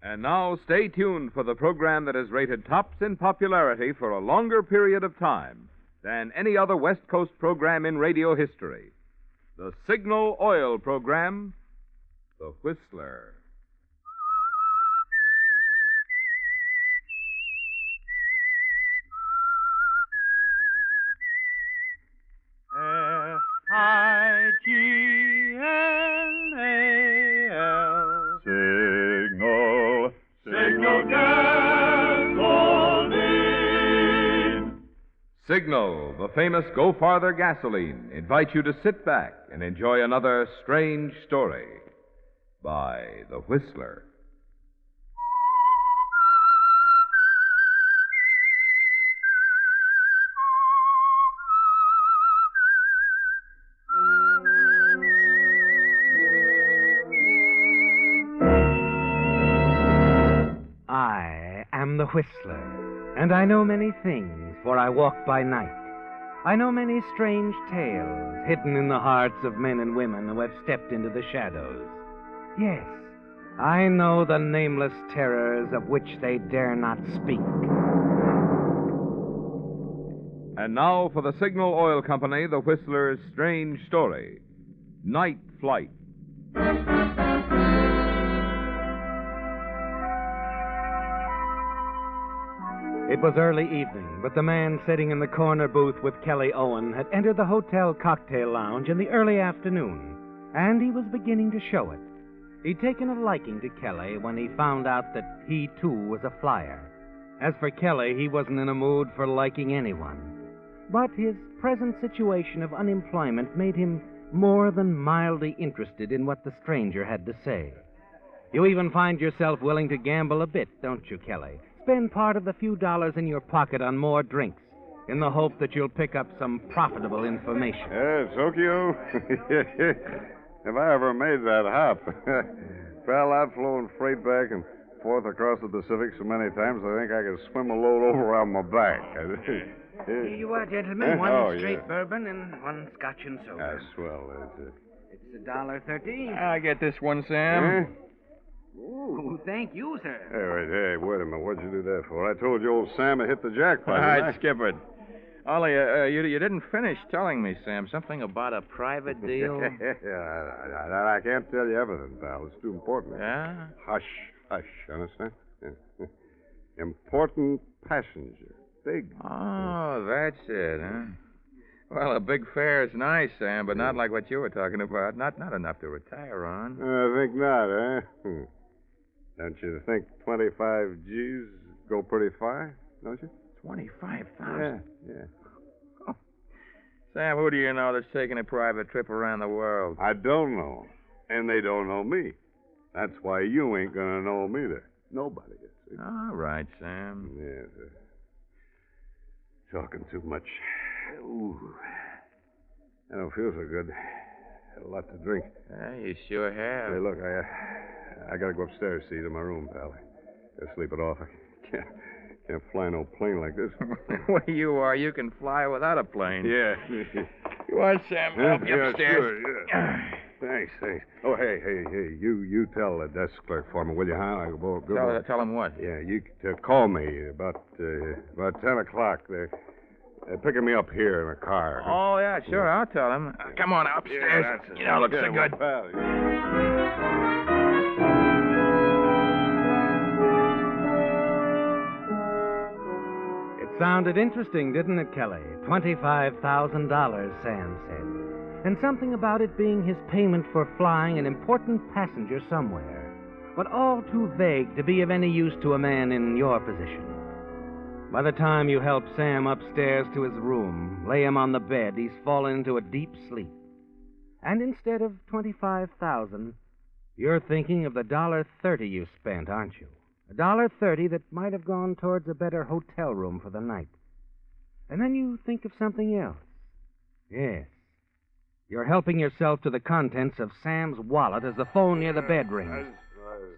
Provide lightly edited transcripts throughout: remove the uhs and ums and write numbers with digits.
And now stay tuned for the program that is rated tops in popularity for a longer period of time than any other West Coast program in radio history. The Signal Oil program, The Whistler. Signal. Signal gasoline. Signal, the famous Go Farther gasoline, invites you to sit back and enjoy another strange story by The Whistler. I am the Whistler, and I know many things, for I walk by night. I know many strange tales hidden in the hearts of men and women who have stepped into the shadows. Yes, I know the nameless terrors of which they dare not speak. And now for the Signal Oil Company, The Whistler's strange story, Night Flight. It was early evening, but the man sitting in the corner booth with Kelly Owen had entered the hotel cocktail lounge in the early afternoon, and he was beginning to show it. He'd taken a liking to Kelly when he found out that he, too, was a flyer. As for Kelly, he wasn't in a mood for liking anyone. But his present situation of unemployment made him more than mildly interested in what the stranger had to say. You even find yourself willing to gamble a bit, don't you, Kelly? Spend part of the few dollars in your pocket on more drinks in the hope that you'll pick up some profitable information. Yes, Okio. If I ever made that hop. Well, I've flown freight back and forth across the Pacific so many times I think I could swim a load over on my back. Here you are, gentlemen. One straight yeah. bourbon and one scotch and soda. That's swell, that's it. It's $1.30. I get this one, Sam. Ooh, thank you, sir. Hey, wait a minute. What'd you do that for? I told you old Sam had hit the jackpot. All didn't right, I? skip it. Ollie, you didn't finish telling me, Sam. Something about a private deal? I can't tell you everything, pal. It's too important. Yeah? Hush, understand? Yeah. Important passenger. Big. Oh, that's it, huh? Well, a big fare is nice, Sam, but not like what you were talking about. Not enough to retire on. I think not, huh? Don't you think 25 G's go pretty far, don't you? 25,000? Yeah. Oh. Sam, who do you know that's taking a private trip around the world? I don't know. And they don't know me. That's why you ain't gonna know them either. Nobody gets it. All right, Sam. Yes, talking too much. Ooh. I don't feel so good. Had a lot to drink. Yeah, you sure have. Hey, look, I gotta go upstairs, see, to my room, pal. Gotta sleep it off. I can't fly no plane like this. Where you are, you can fly without a plane. Yeah. You want, Sam? Help you upstairs. Sure, yeah. Thanks. Oh, hey, you tell the desk clerk for me, will you, huh? Tell him what? Yeah, you call me about 10 o'clock. They're picking me up here in a car. Oh, yeah, sure, I'll tell him. Come on upstairs. Yeah, that's it. You don't look so good. Pal. It sounded interesting, didn't it, Kelly? $25,000, Sam said. And something about it being his payment for flying an important passenger somewhere. But all too vague to be of any use to a man in your position. By the time you help Sam upstairs to his room, lay him on the bed, he's fallen into a deep sleep. And instead of $25,000, you're thinking of the $1.30 you spent, aren't you? $1.30 that might have gone towards a better hotel room for the night. And then you think of something else. Yes. You're helping yourself to the contents of Sam's wallet as the phone near the bed rings.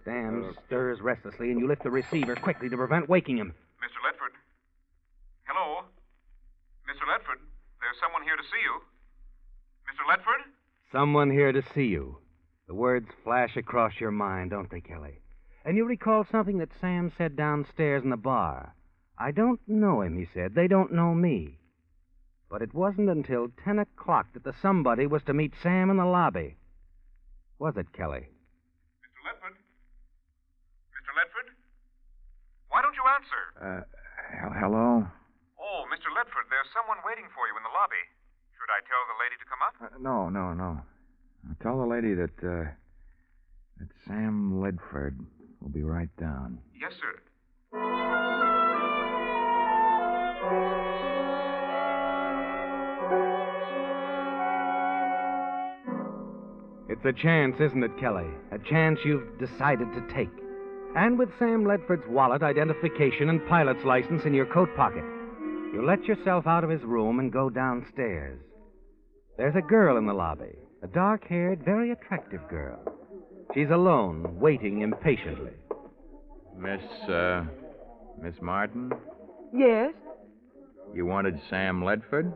Sam stirs restlessly, and you lift the receiver quickly to prevent waking him. Mr. Ledford? Hello? Mr. Ledford, there's someone here to see you. Mr. Ledford? Someone here to see you. The words flash across your mind, don't they, Kelly? And you recall something that Sam said downstairs in the bar. I don't know him, he said. They don't know me. But it wasn't until 10 o'clock that the somebody was to meet Sam in the lobby. Was it, Kelly? Mr. Ledford? Mr. Ledford? Why don't you answer? Hello? Oh, Mr. Ledford, there's someone waiting for you in the lobby. Should I tell the lady to come up? No. Tell the lady that Sam Ledford will be right down. Yes, sir. It's a chance, isn't it, Kelly? A chance you've decided to take. And with Sam Ledford's wallet, identification, and pilot's license in your coat pocket, you let yourself out of his room and go downstairs. There's a girl in the lobby, a dark-haired, very attractive girl. She's alone, waiting impatiently. Miss Martin? Yes, You wanted Sam Ledford?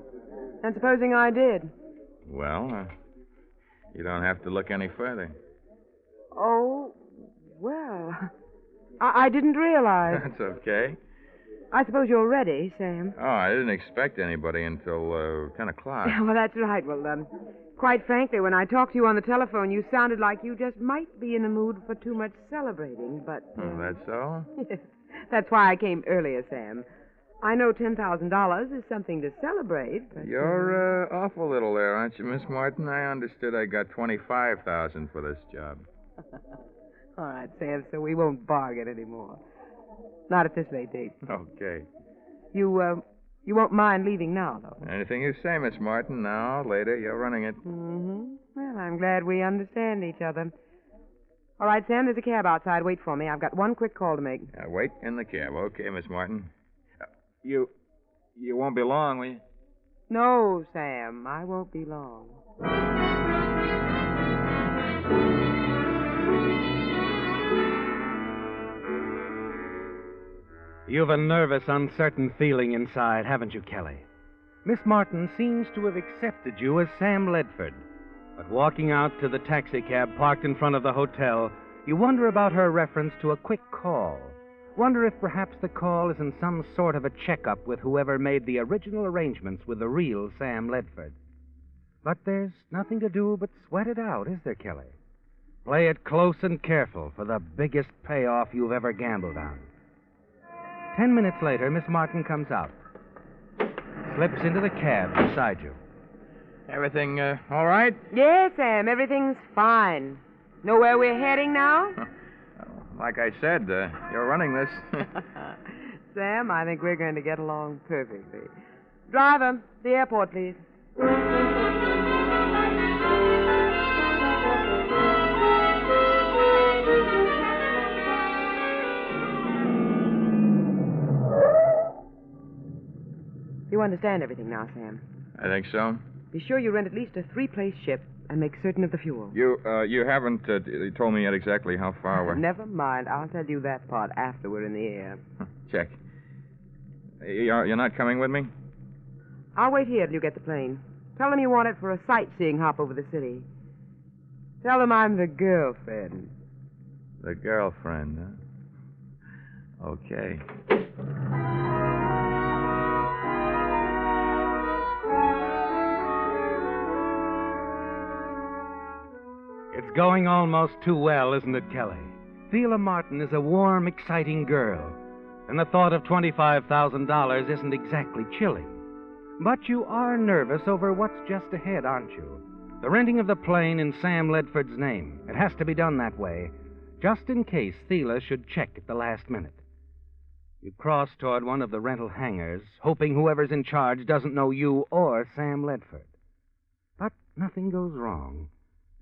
and supposing I did. Well, you don't have to look any further. Oh, well, I didn't realize. That's okay. I suppose you're ready, Sam. Oh, I didn't expect anybody until 10 o'clock. Well, that's right. Well, quite frankly, when I talked to you on the telephone, you sounded like you just might be in the mood for too much celebrating, but... Oh, that's all? Yes, that's why I came earlier, Sam. I know $10,000 is something to celebrate, but... You're awful little there, aren't you, Miss Martin? I understood I got $25,000 for this job. All right, Sam, so we won't bargain anymore. Not at this late date. Okay. You won't mind leaving now, though. Anything you say, Miss Martin. Now, later, you're running it. Mm-hmm. Well, I'm glad we understand each other. All right, Sam, there's a cab outside. Wait for me. I've got one quick call to make. Wait in the cab. Okay, Miss Martin. You won't be long, will you? No, Sam, I won't be long. You've a nervous, uncertain feeling inside, haven't you, Kelly? Miss Martin seems to have accepted you as Sam Ledford. But walking out to the taxicab parked in front of the hotel, you wonder about her reference to a quick call. Wonder if perhaps the call is in some sort of a checkup with whoever made the original arrangements with the real Sam Ledford. But there's nothing to do but sweat it out, is there, Kelly? Play it close and careful for the biggest payoff you've ever gambled on. 10 minutes later, Miss Martin comes out, slips into the cab beside you. Everything all right? Yes, Sam, everything's fine. Know where we're heading now? Like I said, you're running this. Sam, I think we're going to get along perfectly. Driver, the airport, please. You understand everything now, Sam. I think so. Be sure you rent at least a 3-place ship and make certain of the fuel. You haven't told me yet exactly how far we're... Never mind. I'll tell you that part after we're in the air. Check. You're not coming with me? I'll wait here till you get the plane. Tell them you want it for a sightseeing hop over the city. Tell them I'm the girlfriend. The girlfriend, huh? Okay. It's going almost too well, isn't it, Kelly? Thela Martin is a warm, exciting girl, and the thought of $25,000 isn't exactly chilling. But you are nervous over what's just ahead, aren't you? The renting of the plane in Sam Ledford's name. It has to be done that way, just in case Thela should check at the last minute. You cross toward one of the rental hangars, hoping whoever's in charge doesn't know you or Sam Ledford. But nothing goes wrong.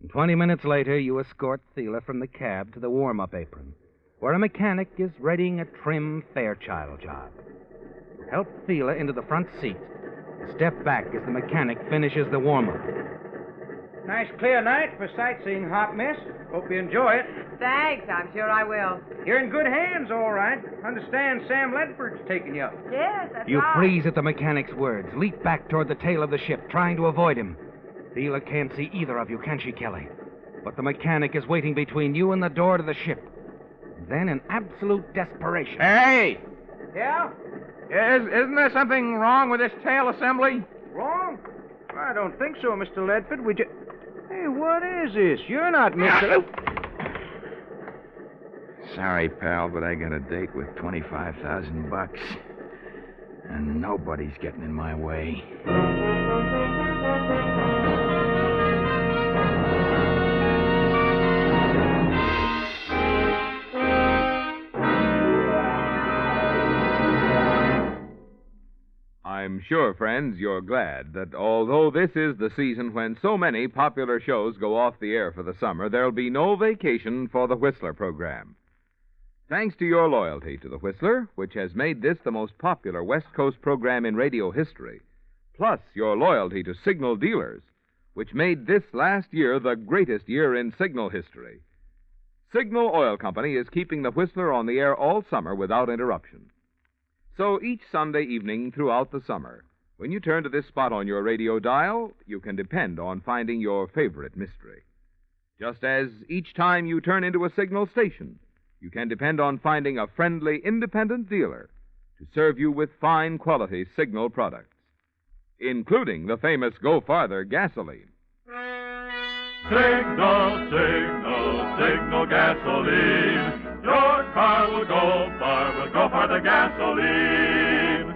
And 20 minutes later, you escort Thela from the cab to the warm-up apron, where a mechanic is readying a trim Fairchild job. You help Thela into the front seat and step back as the mechanic finishes the warm-up. Nice clear night for sightseeing, hop, miss. Hope you enjoy it. Thanks, I'm sure I will. You're in good hands, all right. Understand Sam Ledford's taking you up. Yes, that's You right. freeze at the mechanic's words, leap back toward the tail of the ship, trying to avoid him. Thela can't see either of you, can she, Kelly? But the mechanic is waiting between you and the door to the ship. Then, in absolute desperation... Hey! Yeah? Isn't there something wrong with this tail assembly? Wrong? I don't think so, Mr. Ledford. We just... Hey, what is this? You're not Mr. Sorry, pal, but I got a date with $25,000. And nobody's getting in my way. I'm sure, friends, you're glad that although this is the season when so many popular shows go off the air for the summer, there'll be no vacation for the Whistler program. Thanks to your loyalty to the Whistler, which has made this the most popular West Coast program in radio history, plus your loyalty to Signal dealers, which made this last year the greatest year in Signal history. Signal Oil Company is keeping the Whistler on the air all summer without interruption. So each Sunday evening throughout the summer, when you turn to this spot on your radio dial, you can depend on finding your favorite mystery. Just as each time you turn into a Signal station, you can depend on finding a friendly, independent dealer to serve you with fine quality Signal products, including the famous Go Farther gasoline. Signal, signal, signal gasoline. Your car will go for the gasoline.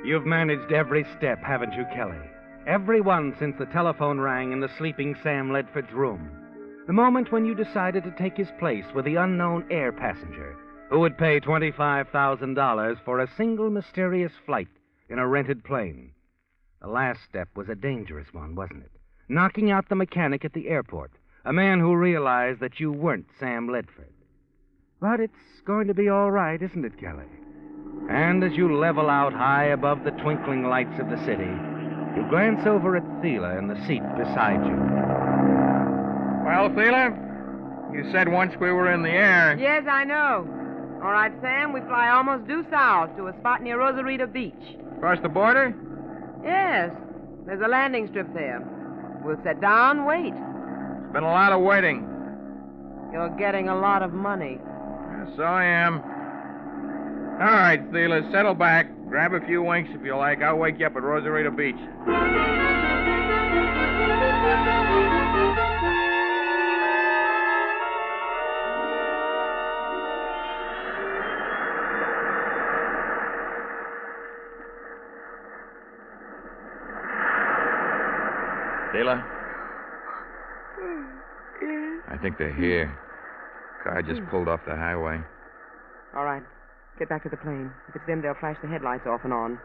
You've managed every step, haven't you, Kelly? Every one since the telephone rang in the sleeping Sam Ledford's room. The moment when you decided to take his place with the unknown air passenger who would pay $25,000 for a single mysterious flight in a rented plane. The last step was a dangerous one, wasn't it? Knocking out the mechanic at the airport, a man who realized that you weren't Sam Ledford. But it's going to be all right, isn't it, Kelly? And as you level out high above the twinkling lights of the city, you glance over at Thela in the seat beside you. Well, Thela, you said once we were in the air. Yes, I know. All right, Sam, we fly almost due south to a spot near Rosarito Beach. Across the border? Yes, there's a landing strip there. We'll sit down, wait. It's been a lot of waiting. You're getting a lot of money. So I am. All right, Thela, settle back. Grab a few winks if you like. I'll wake you up at Rosarito Beach. Thela? I think they're here. Car just pulled off the highway. All right. Get back to the plane. If it's them, they'll flash the headlights off and on.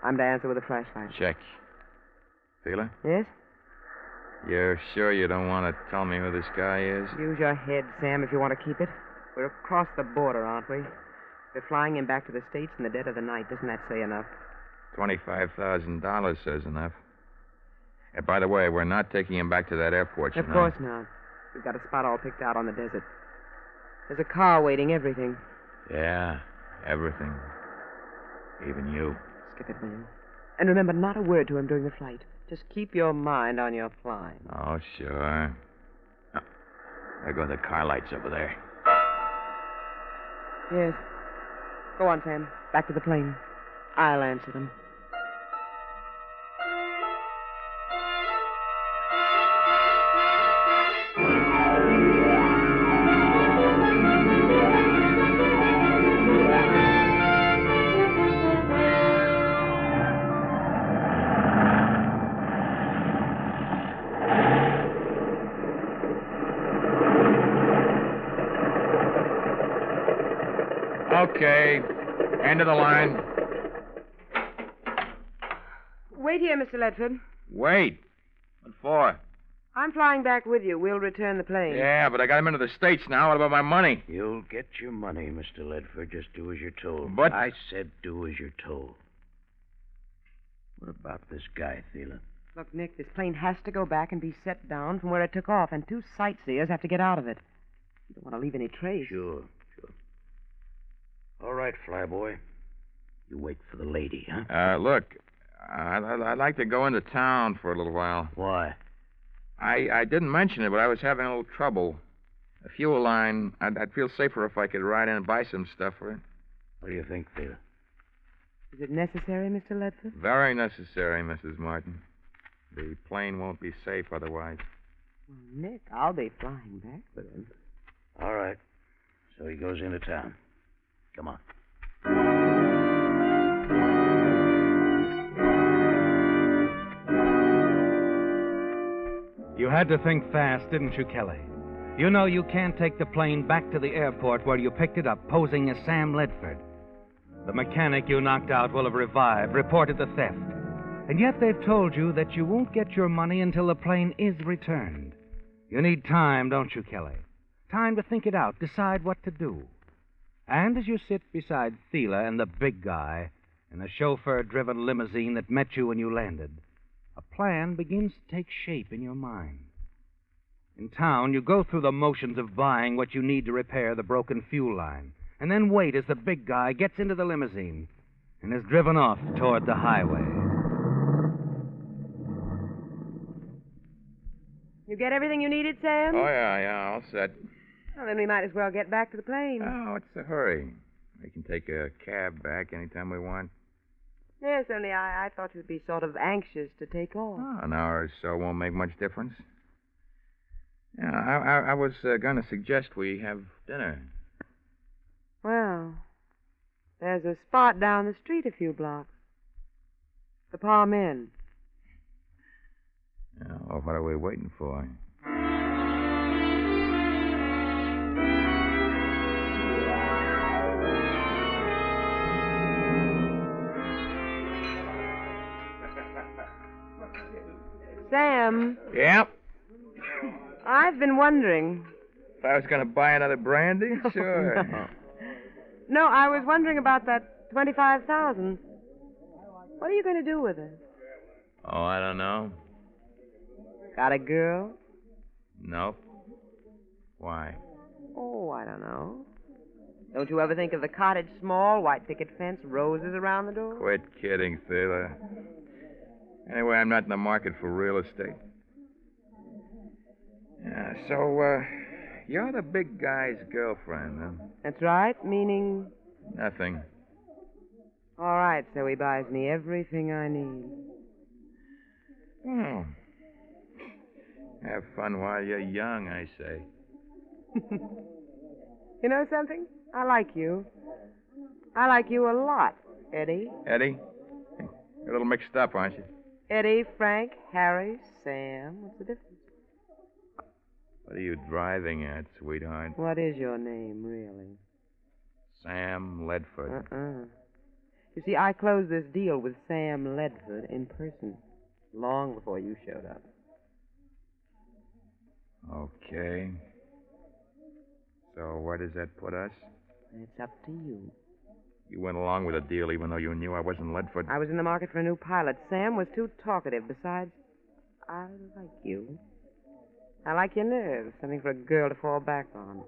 I'm to answer with a flashlight. Check. Thela? Yes? You're sure you don't want to tell me who this guy is? Use your head, Sam, if you want to keep it. We're across the border, aren't we? We're flying him back to the States in the dead of the night. Doesn't that say enough? $25,000 says enough. And by the way, we're not taking him back to that airport, you know. Of course not. We've got a spot all picked out on the desert. There's a car waiting, everything. Yeah, everything. Even you. Skip it, man. And remember, not a word to him during the flight. Just keep your mind on your flying. Oh, sure. Oh, there go the car lights over there. Yes. Go on, Sam. Back to the plane. I'll answer them. Okay. End of the line. Wait here, Mr. Ledford. Wait. What for? I'm flying back with you. We'll return the plane. Yeah, but I got him into the States now. What about my money? You'll get your money, Mr. Ledford. Just do as you're told. But... I said do as you're told. What about this guy, Thela? Look, Nick, this plane has to go back and be set down from where it took off, and 2 sightseers have to get out of it. You don't want to leave any trace. Sure. right, Flyboy. You wait for the lady, huh? Look, I'd like to go into town for a little while. Why? I didn't mention it, but I was having a little trouble. A fuel line, I'd feel safer if I could ride in and buy some stuff for it. What do you think, Thea? Is it necessary, Mr. Ledford? Very necessary, Mrs. Martin. The plane won't be safe otherwise. Well, Nick, I'll be flying back with him. All right. So he goes into town. Come on. You had to think fast, didn't you, Kelly? You know you can't take the plane back to the airport where you picked it up, posing as Sam Ledford. The mechanic you knocked out will have revived, reported the theft. And yet they've told you that you won't get your money until the plane is returned. You need time, don't you, Kelly? Time to think it out, decide what to do. And as you sit beside Thela and the big guy in a chauffeur-driven limousine that met you when you landed, a plan begins to take shape in your mind. In town, you go through the motions of buying what you need to repair the broken fuel line, and then wait as the big guy gets into the limousine and is driven off toward the highway. You get everything you needed, Sam? Oh, yeah, all set. Well, then we might as well get back to the plane. Oh, what's the hurry? We can take a cab back anytime we want. Yes, only I thought you'd be sort of anxious to take off. Oh, an hour or so won't make much difference. Yeah, I was going to suggest we have dinner. Well, there's a spot down the street a few blocks. The Palm Inn. Oh, what are we waiting for? Sam, Yep. I've been wondering. If I was going to buy another brandy? Sure. No, I was wondering about that $25,000. What are you going to do with it? Oh, I don't know. Got a girl? Nope. Why? Oh, I don't know. Don't you ever think of the cottage small, white picket fence, roses around the door? Quit kidding, Thela. Anyway, I'm not in the market for real estate. Yeah, so, you're the big guy's girlfriend, huh? That's right, meaning... Nothing. All right, so he buys me everything I need. Oh. Have fun while you're young, I say. You know something? I like you. I like you a lot, Eddie. Eddie? You're a little mixed up, aren't you? Eddie, Frank, Harry, Sam. What's the difference? What are you driving at, sweetheart? What is your name, really? Sam Ledford. You see, I closed this deal with Sam Ledford in person long before you showed up. Okay. So where does that put us? It's up to you. You went along with the deal even though you knew I wasn't Ledford. I was in the market for a new pilot. Sam was too talkative. Besides, I like you. I like your nerves. Something for a girl to fall back on.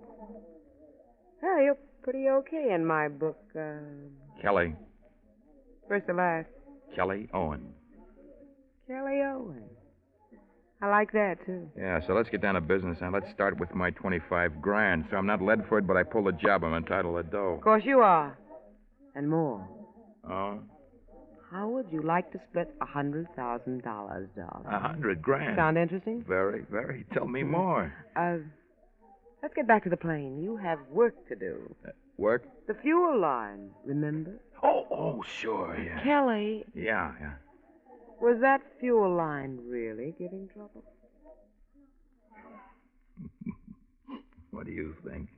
Well, you're pretty okay in my book. Kelly. First to last. Kelly Owen. Kelly Owen. I like that, too. Yeah, so let's get down to business now. Let's start with my $25,000. So I'm not Ledford, but I pull the job. I'm entitled to dough. Of course you are. And more. Oh? How would you like to split $100,000, darling? $100,000. Sound interesting? Very, very. Tell me more. Let's get back to the plane. You have work to do. Work? The fuel line, remember? Oh, sure, yeah. Kelly. Yeah. Was that fuel line really giving trouble? What do you think?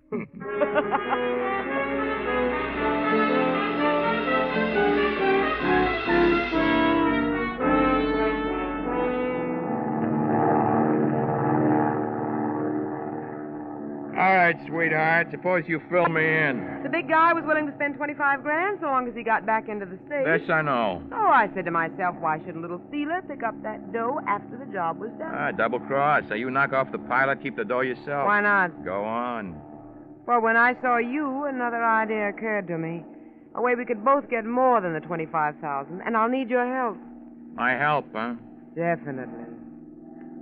All right, sweetheart. Suppose you fill me in. The big guy was willing to spend $25,000 so long as he got back into the States. Yes, I know. So I said to myself, why shouldn't little Thela pick up that dough after the job was done? Double cross. So you knock off the pilot, keep the dough yourself. Why not? Go on. Well, when I saw you, another idea occurred to me. A way we could both get more than the $25,000, and I'll need your help. My help, huh? Definitely.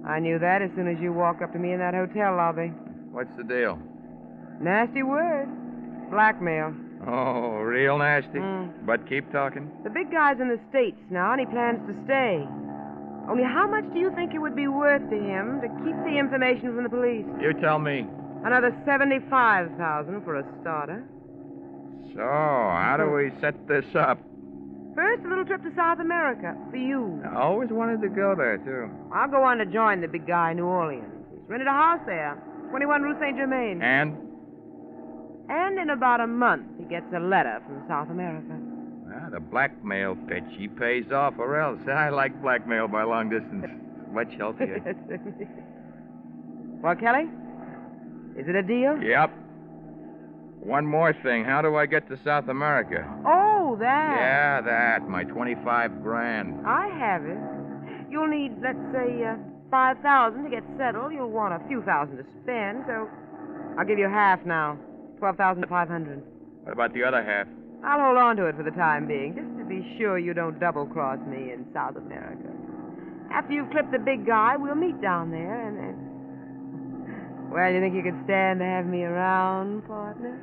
I knew that as soon as you walked up to me in that hotel lobby. What's the deal? Nasty word. Blackmail. Oh, real nasty? Mm. But keep talking. The big guy's in the States now, and he plans to stay. Only how much do you think it would be worth to him to keep the information from the police? You tell me. Another $75,000 for a starter. So, how do we set this up? First, a little trip to South America for you. I always wanted to go there, too. I'll go on to join the big guy in New Orleans. He's rented a house there, 21 Rue Saint Germain. And? And in about a month, he gets a letter from South America. Well, the blackmail pitch, he pays off, or else. I like blackmail by long distance. Much healthier. Well, Kelly, is it a deal? Yep. One more thing. How do I get to South America? Oh, that. Yeah, that. My 25 grand. I have it. You'll need, let's say, 5,000 to get settled. You'll want a few thousand to spend, so I'll give you half now. 12,500. What about the other half? I'll hold on to it for the time being, just to be sure you don't double-cross me in South America. After you've clipped the big guy, we'll meet down there, and then... Well, you think you could stand to have me around, partner?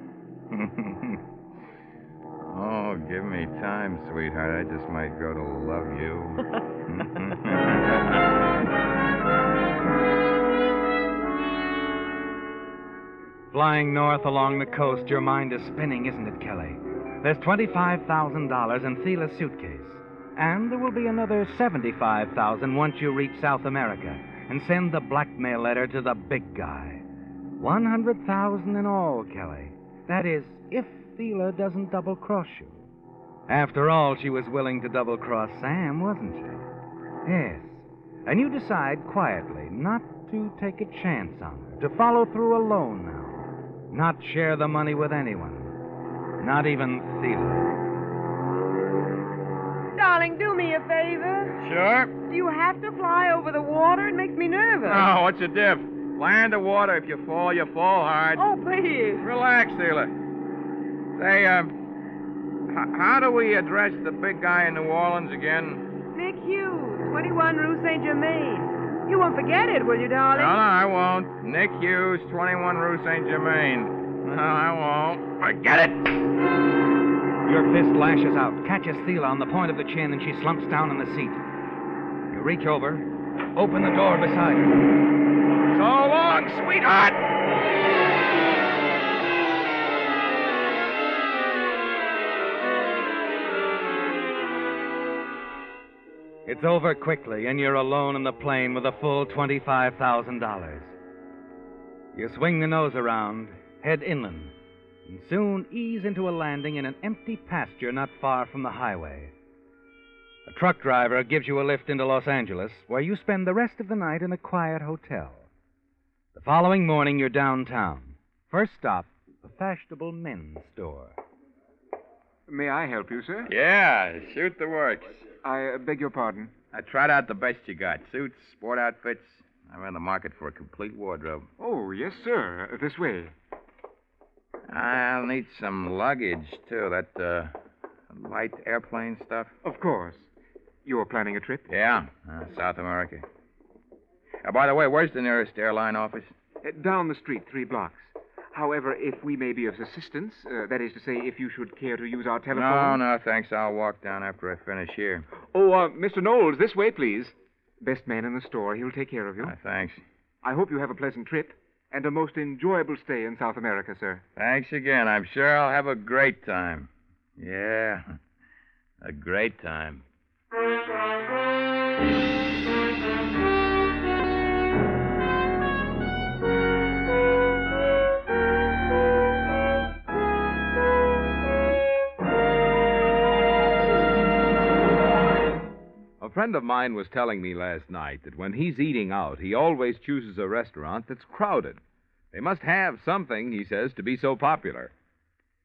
Oh, give me time, sweetheart. I just might grow to love you. Flying north along the coast, your mind is spinning, isn't it, Kelly? There's $25,000 in Thiela's suitcase. And there will be another $75,000 once you reach South America and send the blackmail letter to the big guy. $100,000 in all, Kelly. That is, if Thiela doesn't double-cross you. After all, she was willing to double-cross Sam, wasn't she? Yes. And you decide quietly not to take a chance on her, to follow through alone now. Not share the money with anyone. Not even Thiela. Darling, do me a favor. Sure. Do you have to fly over the water? It makes me nervous. No, what's the diff? Fly in the water. If you fall hard. Oh, please. Relax, Thiela. Say, how do we address the big guy in New Orleans again? Nick Hughes, 21 Rue Saint Germain. You won't forget it, will you, darling? No, I won't. Nick Hughes, 21 Rue Saint Germain. No, I won't. Forget it! Your fist lashes out, catches Thiela on the point of the chin, and she slumps down in the seat. You reach over, open the door beside her. So long, sweetheart! It's over quickly, and you're alone in the plane with a full $25,000. You swing the nose around, head inland, and soon ease into a landing in an empty pasture not far from the highway. A truck driver gives you a lift into Los Angeles, where you spend the rest of the night in a quiet hotel. The following morning, you're downtown. First stop, a fashionable men's store. May I help you, sir? Yeah, shoot the works. I beg your pardon. I tried out the best you got. Suits, sport outfits. I'm in the market for a complete wardrobe. Oh, yes, sir. This way. I'll need some luggage, too. That, light airplane stuff. Of course. You're planning a trip? Yeah, South America. By the way, where's the nearest airline office? Down the street, 3 blocks. However, if we may be of assistance, that is to say, if you should care to use our telephone... No, thanks. I'll walk down after I finish here. Oh, Mr. Knowles, this way, please. Best man in the store. He'll take care of you. Thanks. I hope you have a pleasant trip and a most enjoyable stay in South America, sir. Thanks again. I'm sure I'll have a great time. Yeah, a great time. A friend of mine was telling me last night that when he's eating out, he always chooses a restaurant that's crowded. They must have something, he says, to be so popular.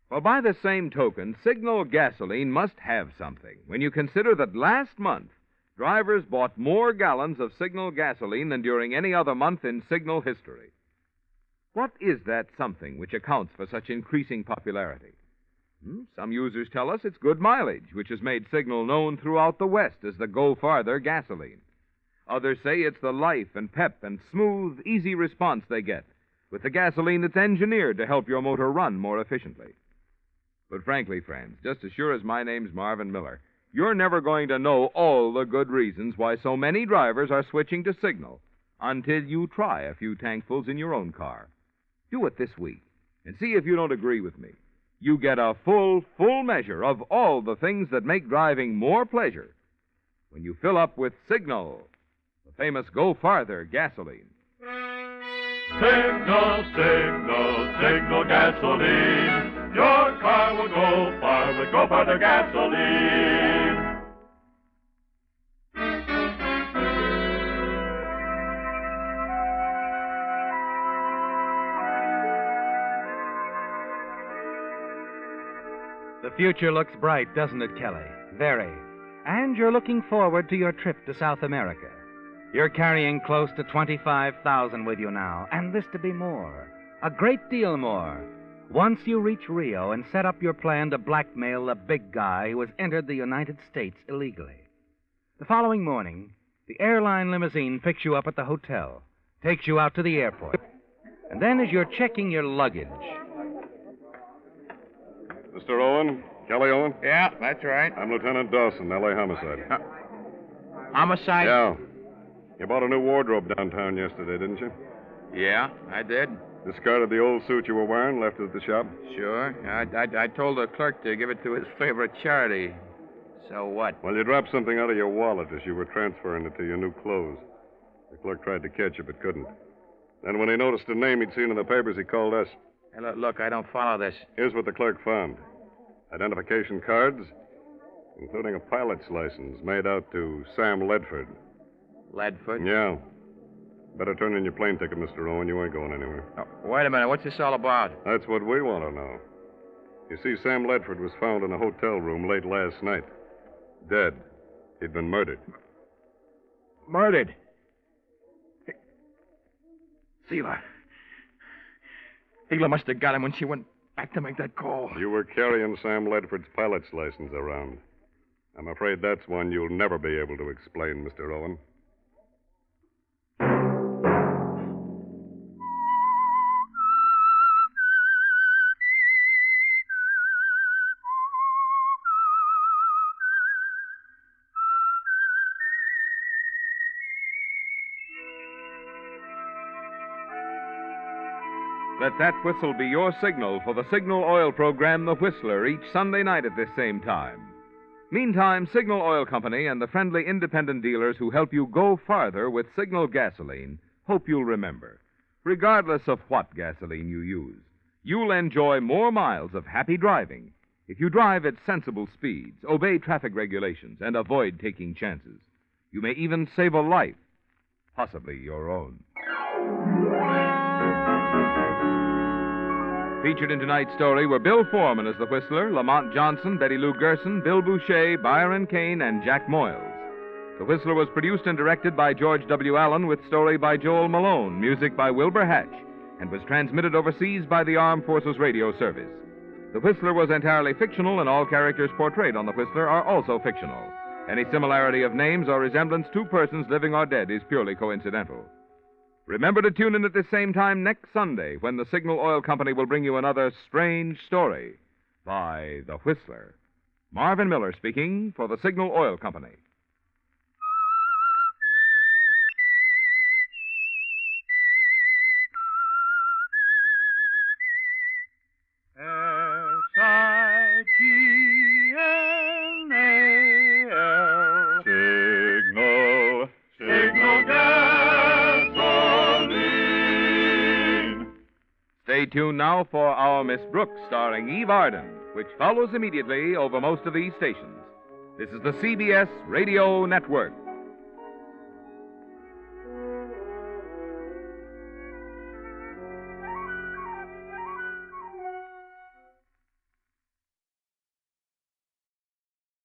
Well, by the same token, Signal gasoline must have something when you consider that last month, drivers bought more gallons of Signal gasoline than during any other month in Signal history. What is that something which accounts for such increasing popularity? Some users tell us it's good mileage, which has made Signal known throughout the West as the Go Farther gasoline. Others say it's the life and pep and smooth, easy response they get with the gasoline that's engineered to help your motor run more efficiently. But frankly, friends, just as sure as my name's Marvin Miller, you're never going to know all the good reasons why so many drivers are switching to Signal until you try a few tankfuls in your own car. Do it this week and see if you don't agree with me. You get a full measure of all the things that make driving more pleasure when you fill up with Signal, the famous Go Farther gasoline. Signal, signal, signal gasoline. Your car will go far with Go Farther gasoline. The future looks bright, doesn't it, Kelly? Very. And you're looking forward to your trip to South America. You're carrying close to $25,000 with you now, and this to be more. A great deal more. Once you reach Rio and set up your plan to blackmail the big guy who has entered the United States illegally. The following morning, the airline limousine picks you up at the hotel, takes you out to the airport, and then as you're checking your luggage... Mr. Owen? Kelly Owen? Yeah, that's right. I'm Lieutenant Dawson, L.A. Homicide. Homicide? Yeah. You bought a new wardrobe downtown yesterday, didn't you? Yeah, I did. Discarded the old suit you were wearing, left it at the shop? Sure. I told the clerk to give it to his favorite charity. So what? Well, you dropped something out of your wallet as you were transferring it to your new clothes. The clerk tried to catch you, but couldn't. Then when he noticed a name he'd seen in the papers, he called us. Hey, look, I don't follow this. Here's what the clerk found. Identification cards, including a pilot's license made out to Sam Ledford. Ledford? Yeah. Better turn in your plane ticket, Mr. Owen. You ain't going anywhere. Oh, wait a minute. What's this all about? That's what we want to know. You see, Sam Ledford was found in a hotel room late last night. Dead. He'd been murdered. Murdered? Sheila must have got him when she went back to make that call. You were carrying Sam Ledford's pilot's license around. I'm afraid that's one you'll never be able to explain, Mr. Owen. Let that whistle be your signal for the Signal Oil program, The Whistler, each Sunday night at this same time. Meantime, Signal Oil Company and the friendly independent dealers who help you go farther with Signal gasoline hope you'll remember, regardless of what gasoline you use, you'll enjoy more miles of happy driving if you drive at sensible speeds, obey traffic regulations, and avoid taking chances. You may even save a life, possibly your own. Featured in tonight's story were Bill Foreman as the Whistler, Lamont Johnson, Betty Lou Gerson, Bill Boucher, Byron Kane, and Jack Moyles. The Whistler was produced and directed by George W. Allen with story by Joel Malone, music by Wilbur Hatch, and was transmitted overseas by the Armed Forces Radio Service. The Whistler was entirely fictional, and all characters portrayed on The Whistler are also fictional. Any similarity of names or resemblance to persons living or dead is purely coincidental. Remember to tune in at the same time next Sunday when the Signal Oil Company will bring you another strange story by The Whistler. Marvin Miller speaking for the Signal Oil Company. S-I-G-N-A-L. Signal, Signal gasoline. Stay tuned now for Our Miss Brooks, starring Eve Arden, which follows immediately over most of these stations. This is the CBS Radio Network.